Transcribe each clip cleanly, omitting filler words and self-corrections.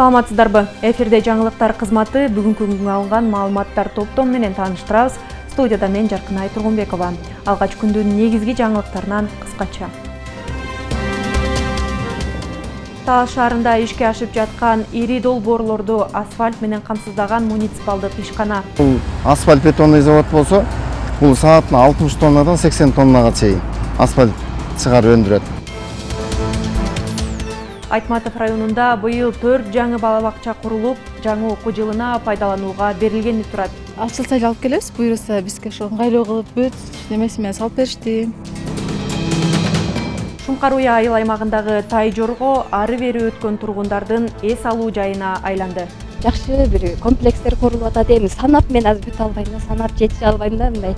Саламатсыздарбы? Эфирде жаңылыктар кызматы бүгүнкү күнгө алынган маалыматтар топтом менен тааныштырабыз. Студияда мен Жаркынай Тургунбекова. Алгач күндүн негизги жаңылыктарынан кыскача. Талас шаарында ишке ашып жаткан ири долбоорлорду асфальт менен камсыздаган муниципалдык ишкана. Бул асфальт бетонный завод болсо, бул саатына 60 тоннадан 80 тоннага чейин асфальт чыгарып өндүрөт. Айтматов районунда быйыл 4 жаңы бала бакча курулуп, жаңы окуу жылына пайдаланууга берилгени турат. Ачылса алып келебиз, буюрса бизге ошо ыңгайлуу кылып бүт немеси менен салып беришти. Шуңкар Уя айыл аймагындагы тай жорго ары бери өткөн тургундардын эс алуу жайына айланды. Жакшы бир комплекстер курулуп атат эми. Санап мен азыр бүтө албайм да, санап жетише албайм да мындай.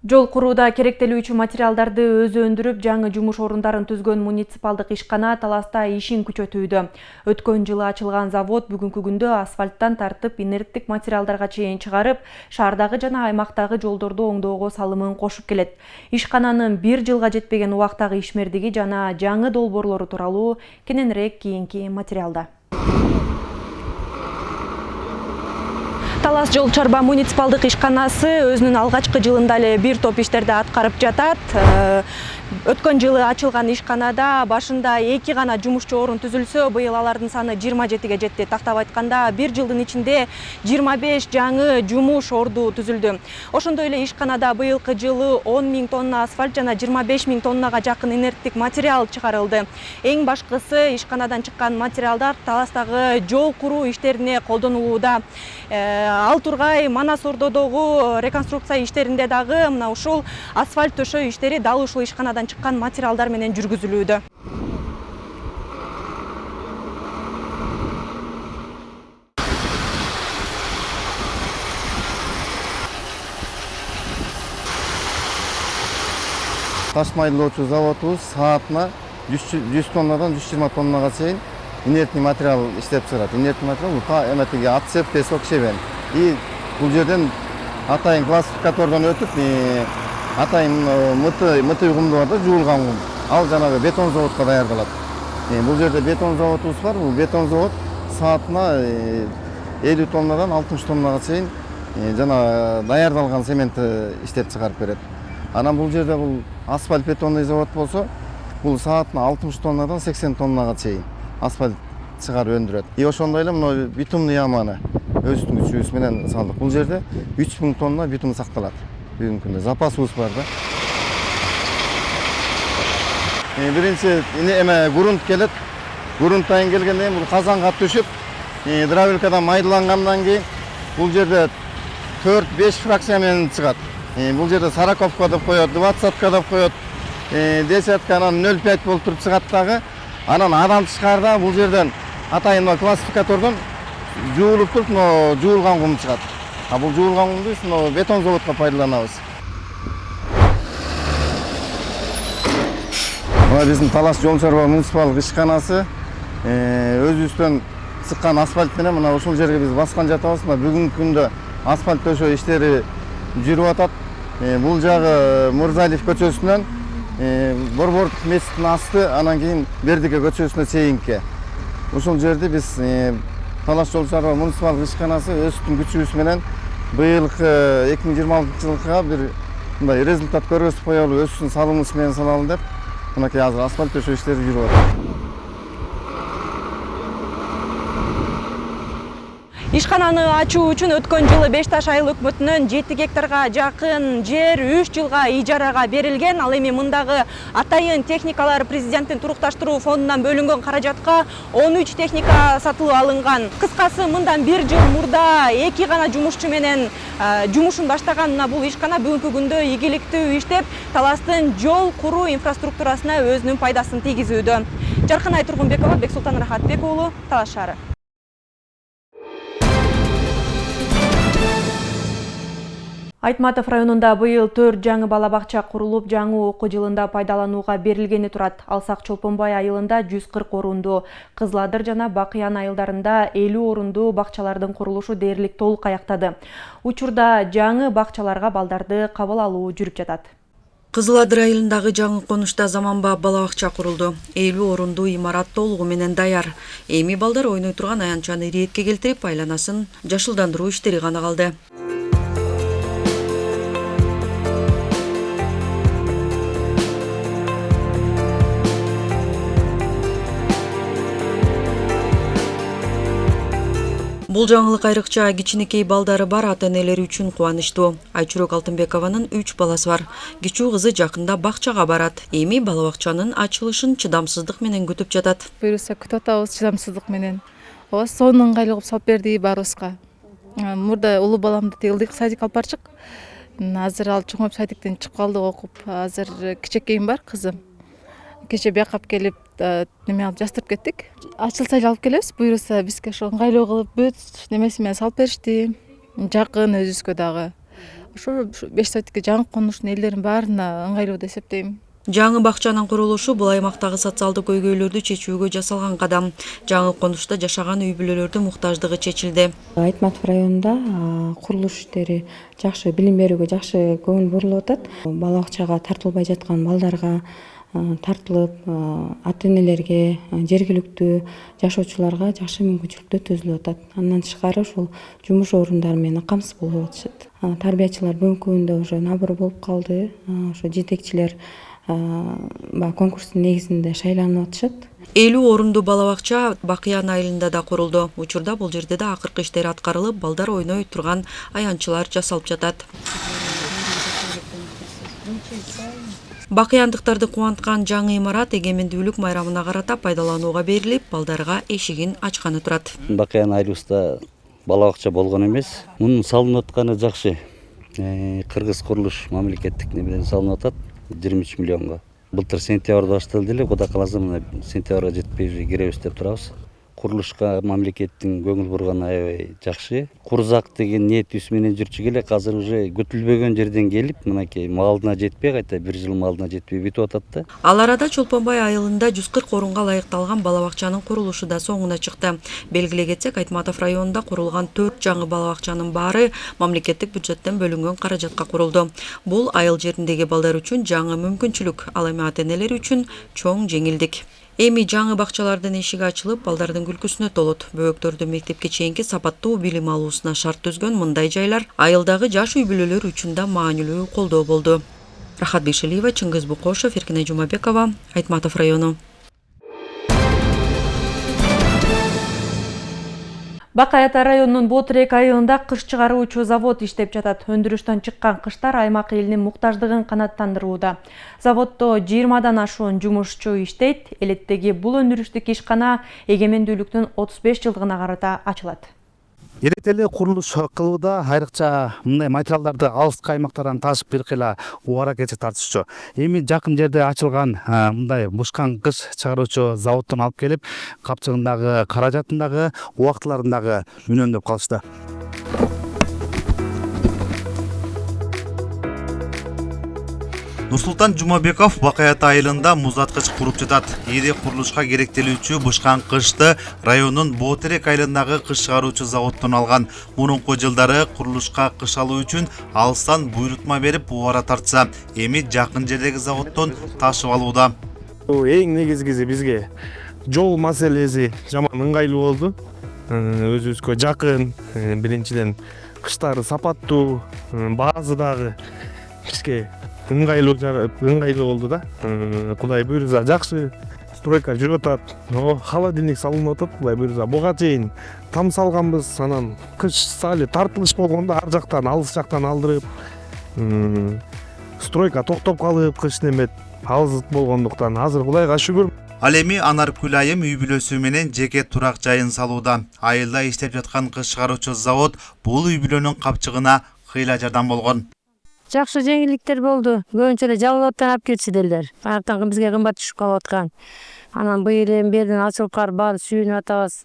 Жол курууда керектелүүчү материалдарды өзү өндүрүп, жаңы жумуш орундарын түзгөн муниципалдык ишкана Таласта ишин күчөтүүдө. Өткөн жылы ачылган завод бүгүнкү күндө асфальттан тартып, инерттик материалдарга чейин чыгарып, шаардагы жана аймактагы жолдорду оңдоого салымын кошуп келет. Ишкананын 1 жылга жетпеген убактагы ишмердиги жана жаңы долбоорлору тууралуу кененирээк кийинки материалда. Талас жол чарба муниципалдык ишканасы өзүнүн алгачкы жылында эле бир топ иштерди аткарып жатат. Өткөн жылы ачылган ишканада башында 2 гана жумушчу орун түзүлсө, быйыл алардын саны 27-ге жетти. Тактап айтканда, 1 жылдын ичинде 25 жаңы жумуш орду түзүлдү. Ошондой эле ишканада быйылкы жылы 10 000 тонна асфальт жана 25 000 тоннага жакын инерттик материал чыгарылды. Эң башкысы ишканадан чыккан материалдар Таластагы жол куруу иштерине колдонулууда. Ал тургай Манас Ордодогу реконструкция иштеринде дагы мына ушул асфальт төшөө иштери дал ушул ишканадан чыккан материалдар менен жүргүзүлүүдө. Таш майдоочу заводубуз саатына 100 тоннадан 120 тоннага чейин инертный материал иштеп чыгарат. Инертный материал эметиги отсеп, песок, щебень. И бул жерден атайын классификатордон өтүп, атайын мыты угумду бар да, жуулган угум. Ал жанагы бетон заводко даярдалат. Бул жерде бетон заводубуз бар. Бул бетон завод саатына 50 тоннадан 60 тоннага чейин жана даярдалган цементти иштеп чыгарып берет. Анан бул жерде бул асфальт бетонный завод болсо, бул саатына 60 тоннадан 80 тоннага чейин асфальт чыгарып өндүрөт. И ошондой эле мына битумный яманы өзүбүздүн күчүбүз менен салдык. Бул жерде 3000 тонна битум сакталат. Бүгүнкү күндө запасыбыз бар да. Биринчи эме грунт келет. Грунттан келгенден кийин бул казанга төшүп, дровелькадан майдалангандан кийин бул жерде 4-5 фракция менен чыгат. Бул жерде сороковка деп коет, 20-ка деп коет, десятканан 0,5 болуп туруп чыгат дагы. Анан адам чыгарда бул жерден атайын классификатордон жуулуп туруп, жуулган кум чыгат. Бул жуулган кумду биз бетон заводко пайдаланабыз. Мына биздин Талас жол чарба муниципалдык ишканасы өзүбүздөн чыккан асфальт менен мына ушул жерге биз баскан жатабыз. Бүгүнкү күндө асфальт төшөө иштери жүрүп атат. Бул жагы Мурзалиев көчөсүнөн Борбордук меситтин асты, анан кийин Бердике көчөсүнө чейинки. Ушул жерде биз Талас жол чарба муниципалдык ишканасы өзүбүздүн күчүбүз менен быйылкы 2026 жылга бир мындай результат көрсөтүп коелу, өзүбүздүн салымыбыз менен салалы деп, мынакей азыр асфальт төшөө иштери жүрүп атат. Ишкананы ачуу үчүн өткөн жылы Бешташ айыл өкмөтүнөн 7 гектарга жакын жер 3 жылга ижарага берилген. Ал эми мындагы атайын техникалар президенттин турукташтыруу фондунан бөлүнгөн каражатка 13 техника сатылып алынган. Кыскасы мындан 1 жыл мурда 2 гана жумушчу менен жумушун баштаган мына бул ишкана бүгүнкү күндө ийгиликтүү иштеп, Таластын жол куруу инфраструктурасына өзүнүн пайдасын тийгизүүдө. Жаркынай Тургунбекова, Бексултан Рахатбек уулу, Талас шаары. Айтматов районунда быйыл 4 жаңы бала бакча курулуп, жаңы окуу жылында пайдаланууга берилгени турат. Алсак Чолпонбай айылында 140 орунду, Кызыл Адыр жана Бакыян айылдарында 50 орунду бакчалардын курулушу дээрлик толук аяктады. Учурда жаңы бакчаларга балдарды кабыл алуу жүрүп жатат. Кызыл Адыр айылындагы жаңы конушта заманбап бала бакча курулду. 50 орундуу имарат толугу менен даяр. Эми балдар ойной турган аянтчаны иретке келтирип, айланасын жашылдандыруу иштери гана калды. Бул жаңылык айрыкча кичинекей балдары бар ата-энелери үчүн кубанычтуу. Айчүрөк Алтынбекованын 3 баласы бар. Кичүү кызы жакында бакчага барат. Эми бала бакчанын ачылышын чыдамсыздык менен күтүп жатат. Буюрса күтүп атабыз чыдамсыздык менен. Ооба сонун ыңгайлуу кылып салып берди баарыбызга. Мурда улуу баламды тыйылдык садик алып барчык. Азыр ал чоңоюп садиктен чыгып калды окуп. Азыр кичекейим бар кызым. Кече бияка алып келип неме алып жастырып кеттик. Ачылса эле алып келебиз. Буюрса бизге ошо ыңгайлуу кылып бүт немеси менен салып беришти. Жакын өзүбүзгө дагы. Ошо 5 сотикке жаңы конуштун элдеринин баарына ыңгайлуу деп эсептейм. Жаңы бакчанын курулушу бул аймактагы социалдык көйгөйлөрдү чечүүгө жасалган кадам. Жаңы конушта жашаган үй бүлөлөрдүн муктаждыгы чечилди. Айтматов районунда курулуш иштери жакшы, билим берүүгө жакшы көңүл бурулуп атат. Бала бакчага тартылбай жаткан балдарга тартылып, ата-энелерге, жергиликтүү жашоочуларга жакшы мүмкүнчүлүктөр түзүлүп атат. Андан тышкары ушул жумуш орундары менен камсыз болуп атышат. Тарбиячылар бүгүнкү күндө уже набор болуп калды. Ошо жетекчилер конкурстун негизинде шайланып атышат. 50 орундуу бала бакча Бакыян айылында да курулду. Учурда бул жерде да акыркы иштер аткарылып, балдар ойной турган аянтчылар жасалып жатат. Бакыяндыктарды кубанткан жаңы имарат эгемендүүлүк майрамына карата пайдаланууга берилип, балдарга эшигин ачканы турат. Бакыян айылыбызда бала бакча болгон эмес. Мунун салынып атканы жакшы. Кыргыз курулуш мамлекеттик немеден салынып атат 23 миллионго. Былтыр сентябрда башталды эле, Кудай кааласа мына сентябрга жетпей киребиз деп турабыз. Курулушка мамлекеттин көңүл бурганы аябай жакшы. Курзак деген ниетибиз менен жүрчү элек, азыр уже күтүлбөгөн жерден келип, мынакей малына жетпей, кайта 1 жыл малына жетпей бүтүп атат да. Ал арада Чолпонбай айылында 140 орунга ылайыкталган бала бакчанын курулушу да соңуна чыкты. Белгилей кетсек, Айтматов районунда курулган 4 жаңы бала бакчанын баары мамлекеттик бюджеттен бөлүнгөн каражатка курулду. Бул айыл жериндеги балдар үчүн жаңы мүмкүнчүлүк, ал эми ата-энелер үчүн чоң жеңилдик. Эми жаңы бакчалардын эшиги ачылып, балдардын күлкүсүнө толот. Бөбөктөрдү мектепке чейинки сапаттуу билим алуусуна шарт түзгөн мындай жайлар айылдагы жаш үй бүлөлөр үчүн да маанилүү колдоо болду. Рахат Бейшелиева, Чыңгыз Букошев, Эркинай Жумабекова, Айтматов району. Бакай Ата районунун Ботирек айылында кыш чыгаруучу завод иштеп жатат. Өндүрүштөн чыккан кыштар аймак элинин муктаждыгын канааттандырууда. Заводдо 20дан ашуун жумушчу иштейт. Элеттеги бул өндүрүштүк ишкана эгемендүүлүктүн 35 жылдыгына карата ачылат. Эретеле курулуш кылууда айрыкча мындай материалдарды алыскы аймактардан ташып биркела аракетти тартышчу. Эми жакын жерде ачылган мындай бушкан кыш чыгаруучу заводдон алып келип, капчыгындагы, каражатындагы, убактыларындагы үнөмдөп калышты. Нурсултан Жумабеков Бакай Ата айылында музаткыч куруп жатат. Ири курулушка керектелүүчү бушкан кышты районунун Ботирек айылындагы кыш чыгаруучу заводдон алган. Мурунку жылдары курулушка кыш алуу үчүн алыстан буйрутма берип убара тартса, эми жакын жердеги заводдон ташып алууда. Эң негизгиси бизге жол маселеси жаман ыңгайлуу болду. Өзүбүзгө жакын, биринчиден кыштары сапаттуу, баазы дагы бизге ыңгайлуу болду да. Кудай буйрса жакшы стройка жүрүп атат. Холодильник салынып атат, Кудай буйрса. Буга чейин там салганбыз, анан кыш сали тартылыш болгондо ар жактан, алыс жактан алдырып, стройка токтоп калып, кыш немет алыс болгондуктан азыр Кудайга шүгүр. Ал эми Анаркүл айым үй бүлөсү менен жеке турак жайын салууда. Айылда иштеп жаткан кыш чыгаруучу завод бул үй бүлөнүн капчыгына кыйла жардам болгон. Жакшы жеңилдиктер болду. Көбүнчө эле Жалал-Абадтан алып келчү делдер. Артан бизге кымбат түшүп калып аткан. Анан быйыл эми берден ачылып калып баары сүйүнүп атабыз.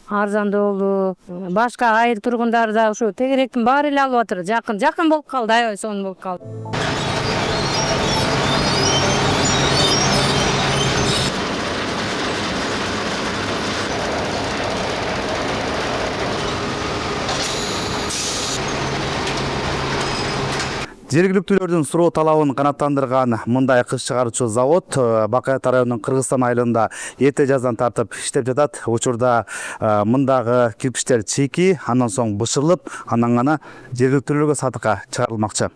Арзандуу болду. Башка айыл тургундары да ушу тегеректин баары эле алып атыр. Жакын болуп калды, аябай сонун болуп калды. Жергиликтүүлөрдүн суроо талабын канааттандырган мындай кыш чыгаруучу завод Бакай Ата районунун Кыргызстан айылында эрте жаздан тартып иштеп жатат. Учурда мындагы кирпичтер чийки, андан соң бышырылып, андан гана жергиликтүүлөргө сатыкка чыгарылмакчы.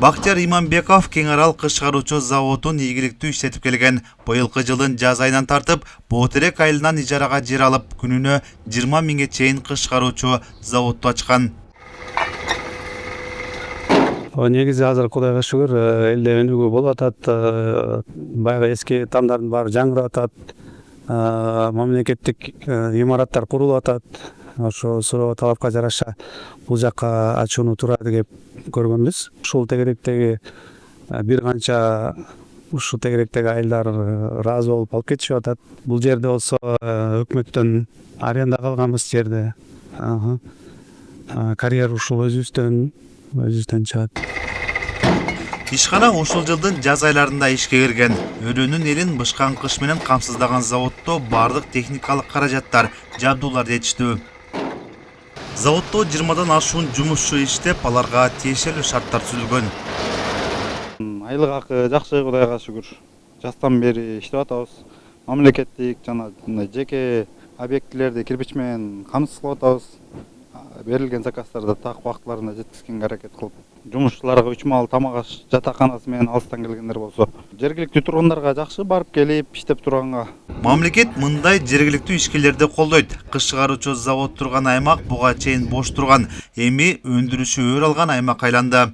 Бактияр Иманбеков Кең Арал кыш чыгаруучу заводун ийгиликтүү иштетип келген. Быйылкы жылдын жаз айынан тартып, Боотерек айылынан ижарага жер алып, күнүнө 20 миңге чейин кыш чыгаруучу заводду ачкан. Негизи азыр Кудайга шүгүр элде өнүгүү болуп атат. Баягы эски тамдардын баары жаңырап атат. Мамлекеттик имараттар курулуп атат. Ошо суроо талапка жараша бул жакка ачууну туура деп көргөнбүз. Ушул тегеректеги бир канча ушул тегеректеги айылдар ыраазы болуп алып кетишип атат. Бул жерде болсо өкмөттөн аренда калганбыз жерде. Карьер ушул өзүбүздөн чыгат. Ишкана ушул жылдын жаз айларында ишке кирген. Өрөөнүн элин бышкан кыш менен камсыздаган заводдо бардык техникалык каражаттар, жабдуулар жетиштүү. Заводдо 20дан ашуун жумушчу иштеп, аларга тиешелүү шарттар түзүлгөн. Айлык акы жакшы, Кудайга шүгүр. Жастан бери иштеп атабыз. Мамлекеттик жана жеке объектилерди кирпич менен камсыз кылып атабыз. Берилген заказдарды так убактыларында жеткизгенге аракет кылып, жумушчуларга 3 маал тамак аш жатаканасы менен алыстан келгендер болсо, жергиликтүү тургундарга жакшы барып келип иштеп турганга. Мамлекет мындай жергиликтүү ишкерлерди колдойт. Кыш чыгаруучу завод турган аймак буга чейин бош турган, эми өндүрүшү өр алган аймак айланды.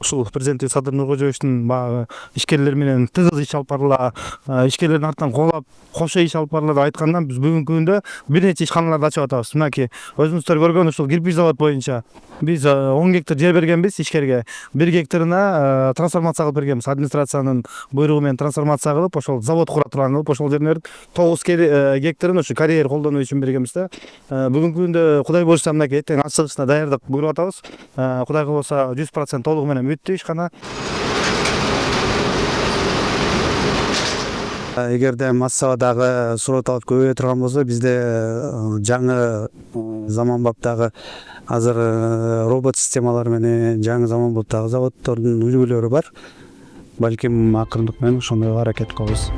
Ушул президент Садыр Нуркожоевичтин баягы ишкерлер менен тыгыз иш алып барыла, ишкерлердин артынан колап, кошо иш алып барыла деп айткандан биз бүгүнкү күндө бир нече ишканаларды ачып атабыз. Мынакей өзүңүздөр көргөн ушул кирпич завод боюнча биз 10 гектар жер бергенбиз ишкерге. 1 гектарына трансформация кылып бергенбиз. Администрациянын буйругу менен трансформация кылып, ошол завод кура турган кылып, ошол жерден 9 гектарын ошо карьер колдонуу үчүн бергенбиз да. Бүгүнкү күндө Кудай буйрса мынакей эртең ачылышына даярдык буйруп атабыз. Кудай кааласа 100% толугу менен бүттү ишкана. Эгерде массабадагы суроо талап көбөйө турган болсо, бизде жаңы заманбаптагы азыр робот системалары менен жаңы заманбаптагы заводдордун үлгүлөрү бар. Балким акырындык менен ошондойго аракет кылабыз.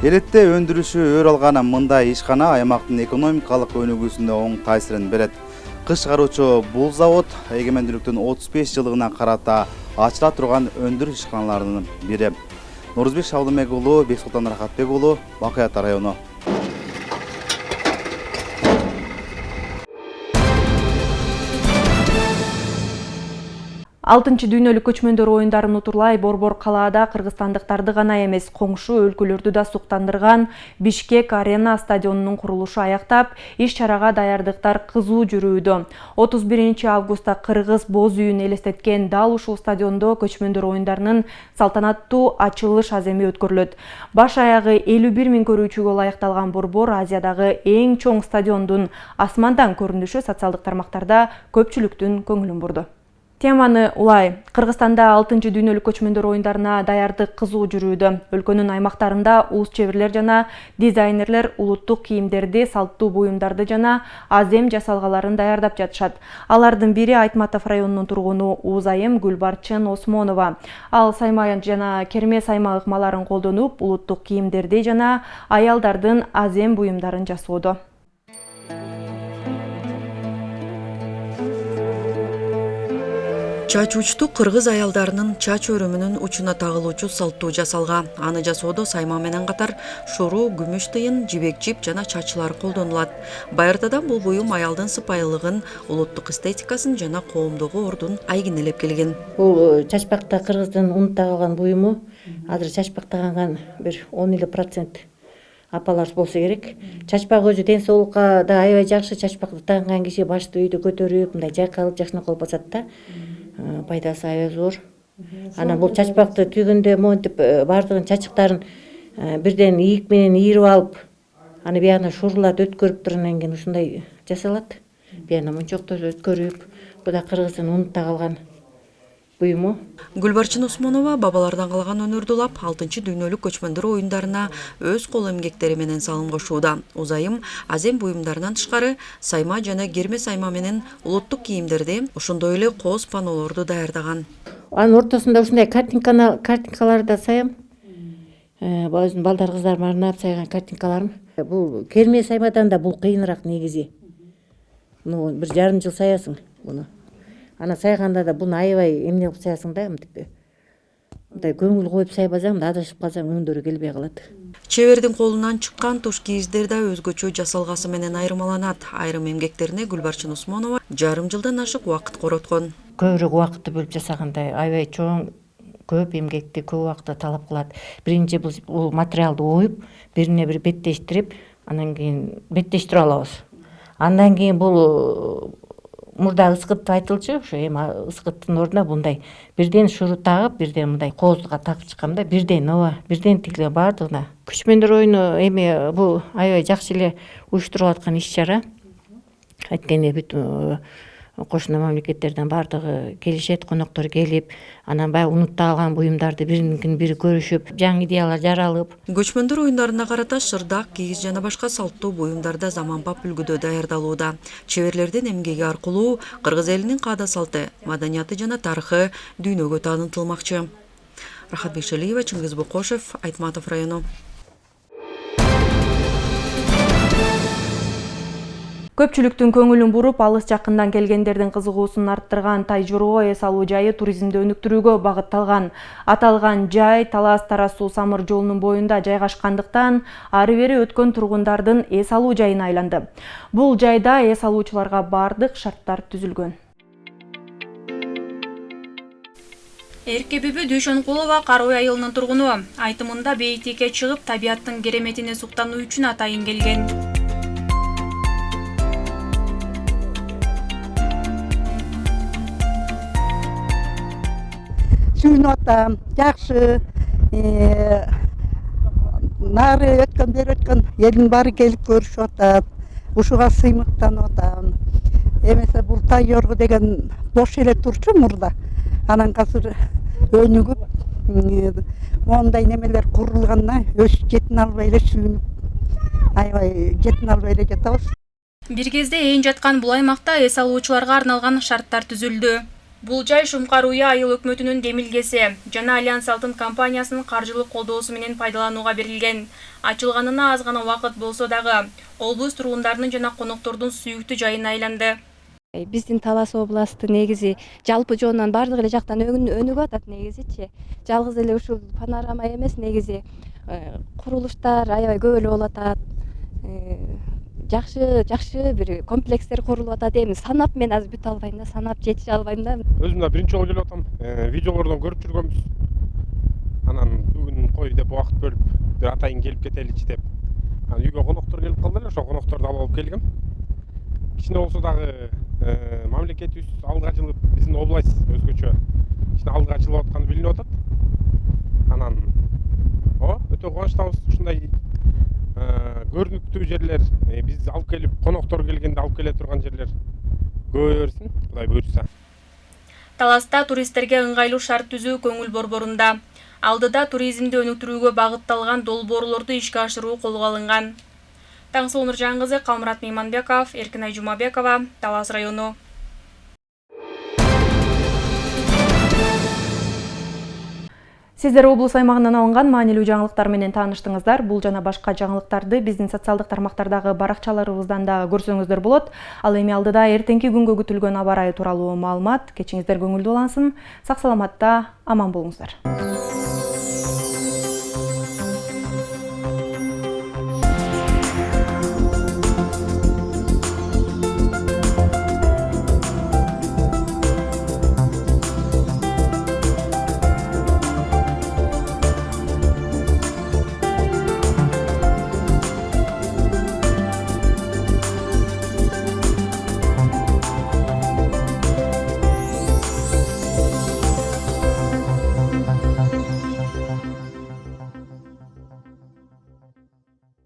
Элетте өндүрүшү өр алган мындай ишкана аймактын экономикалык өнүгүүсүнө оң таасирин берет. Кыш чыгаруучу бул завод эгемендүүлүктүн 35 жылдыгына карата ачыла турган өндүрүш ишканаларынын бири. Нурузбек Шабдымек уулу, Бексултан Рахатбек уулу, Бакай Ата району. 6 дүйнөлүк көчмөндөр оюндарын утурлай Борбор калаада кыргызстандыктарды гана эмес, коңшу өлкөлөрдү да суктандырган Бишкек Арена стадионунун курулушу аяктап, иш-чарага даярдыктар кызуу жүрүүдө. 31 августта кыргыз боз үйүн элестеткен дал ушул стадиондо көчмөндөр оюндарынын салтанаттуу ачылыш аземи өткөрүлөт. Баш аягы 51 000 көрүүчүгө ылайыкталган борбор Азиядагы эң чоң стадиондун асмандан көрүнүшү социалдык тармактарда көпчүлүктүн көңүлүн бурду. Теманы улай. Кыргызстанда 6 дүйнөлүк көчмөндөр оюндарына даярдык кызуу жүрүүдө. Өлкөнүн аймактарында улус чеберлер жана дизайнерлер улуттук кийимдерди, салттуу буюмдарды жана азем жасалгаларын даярдап жатышат. Алардын бири Айтматов районунун тургуну Узайым Гүлбарчын Осмонова. Ал сайма жана керме сайма ыкмаларын колдонуп, улуттук кийимдерди жана аялдардын азем буюмдарын жасоодо. Чач учту кыргыз аялдарынын чач өрүмүнүн учуна тагылуучу салттуу жасалга. Аны жасоодо сайма менен катар шору, күмүш тыйын, жибек жип жана чачылар колдонулат. Байыртадан бул буюм аялдын сыпайылыгын, улуттук эстетикасын жана коомдогу ордун айгинелеп келген. Бул чачпакта кыргыздын унута калган буюму. Азыр чачпактаган бир 10% апалар болсо керек. Чачпак өзү ден соолукка да аябай жакшы. Чачпакты тагынган киши башты үйдө көтөрүп, мындай жайкалып жакшынакай болуп атат да. Пайдасы аябай зор. Анан бул чачпакты түйгөндө монтип бардыгын чачыктарын бирден ийик менен ийирип алып, аны биягына шурулат өткөрүп тургандан кийин ушундай жасалат. Биягына мунчокто өткөрүп, бу да кыргыздын унута калган буюму. Гүлбарчын Осмонова бабалардан калган өнөрдү улап 6-дүйнөлүк көчмөндөр оюндарына өз кол эмгектери менен салым кошууда. Узайым азем буюмдарынан тышкары сайма жана керме сайма менен улуттук кийимдерди, ошондой эле кооз панолорду даярдаган. Анын ортосунда ушундай картинкаларды да саям. Өзүнүн балдар кыздарыма арнап сайган картинкаларым. Бул керме саймадан да бул кыйыныраак негизи. Муну бир жарым жыл саясың буну. Ана сайганда да буну аябай эмне кылып саясың да, мындай көңүл коюп сайбасаң, адашып калсаң өңдөрү келбей калат. Чебердин колунан чыккан туш кийиздер да өзгөчө жасалгасы менен айырмаланат. Айрым эмгектерине Гүлбарчын Осмонова жарым жылдан ашык убакыт короткон. Көбүрөөк убакытты бөлүп жасагандай аябай чоң көп эмгекти көп убакытты талап кылат. Биринчи бул материалды оюп, бирине бири беттештирип, анан кийин беттештирип алабыз. Андан кийин бул мурда ыскыт айтылчу, ошо эми ыскыттын ордуна мындай бирден шуру тагып, бирден мындай коозга такып чыккам да, бирден тигиле баардыгына. Көчмөндөр оюну эми бул аябай жакшы эле уюштурулуп аткан иш-чара. Айткенде бүт кошуна мамлекеттерден баардыгы келишет, коноктор келип, анан баягы унутта калган буюмдарды биринин бири көрүшүп, жаңы идеялар жаралып. Көчмөндөр оюндарына карата шырдак, кийиз жана башка салттуу буюмдарда заманбап үлгүдө даярдалууда. Чеберлердин эмгеги аркылуу кыргыз элинин каада салты, маданияты жана тарыхы дүйнөгө таанытылмакчы. Рахат Бекшалиева, Чыңгыз Бокошев, Айтматов району. Көпчүлүктүн көңүлүн буруп, алыс жакындан келгендердин кызыгуусун арттырган Тай-Журоо эс алуу жайы туризмди өнүктүрүүгө багытталган. Аталган жай Талас-Тарас-Суу Самыр жолунун боюнда жайгашкандыктан ары бери өткөн тургундардын эс алуу жайына айланды. Бул жайда эс алуучуларга бардык шарттар түзүлгөн. Эрке Бүбү Дүйшөнкулова Карой айылынын тургуну. Айтымында бейитикке чыгып, табияттын кереметине суктануу үчүн атайын келген. Сүйүнүп атам, жакшы. Нары өткөн, бери өткөн элдин баары келип көрүшүп атат. Ушуга сыймыктанып атам. Эмесе бул Тай-Жорго деген бош эле турчу мурда. Анан азыр өнүгүп, мондай немелер курулганына өз жетін албай эле сүйүнүп, аябай жетін албай эле жатабыз. Бир кезде ээн жаткан бул аймакта эс алуучуларга арналган шарттар түзүлдү. Бул жай Шумкар Уя айыл өкмөтүнүн демилгеси жана Альянс Алтын компаниясынын каржылык колдоосу менен пайдаланууга берилген. Ачылганына аз гана убакыт болсо дагы, облус тургундарынын жана коноктордун сүйүктүү жайына айланды. Биздин Талас областы негизи жалпы жонунан бардык эле жактан өнүгүп атат негизичи. Жалгыз эле ушул панорама эмес, негизи курулуштар аябай көп эле болуп атат. Жакшы бир комплекстер курулуп атат. Эми санап мен азыр бүтө албайм да, санап жетише албайм да. Өзүм да биринчи жолу келип атам. Видеолордон көрүп жүргөнбүз. Анан бүгүн кой деп убакыт бөлүп, бир атайын келип кетеличи деп. Анан үйгө коноктор келип калдылар, ошо конокторду алып келгем. Кичине болсо дагы мамлекетибиз алдыга жылып, биздин область өзгөчө кичине алдыга жылып атканы билинип атат. Анан өтө кубанычтабыз ушундай көрүнүктүү жерлер, биз алып келип, коноктор келгенде алып келе турган жерлер көбөйө берсин, Кудай буйрса. Таласта туристтерге ыңгайлуу шарт түзүү көңүл борборунда. Алдыда туризмди өнүктүрүүгө багытталган долбоорлорду ишке ашыруу колго алынган. Таңсуу Нуржан кызы, Калмурат Мейманбеков, Эркинай Жумабекова, Талас району. Сиздер облус аймагынан алынган маанилүү жаңылыктар менен тааныштыңыздар. Бул жана башка жаңылыктарды биздин социалдык тармактардагы баракчаларыбыздан да көрсөңүздөр болот. Ал эми алдыда эртеңки күнгө күтүлгөн аба ырайы тууралуу маалымат. Кечиңиздер көңүлдүү улансын. Сак саламатта аман болуңуздар.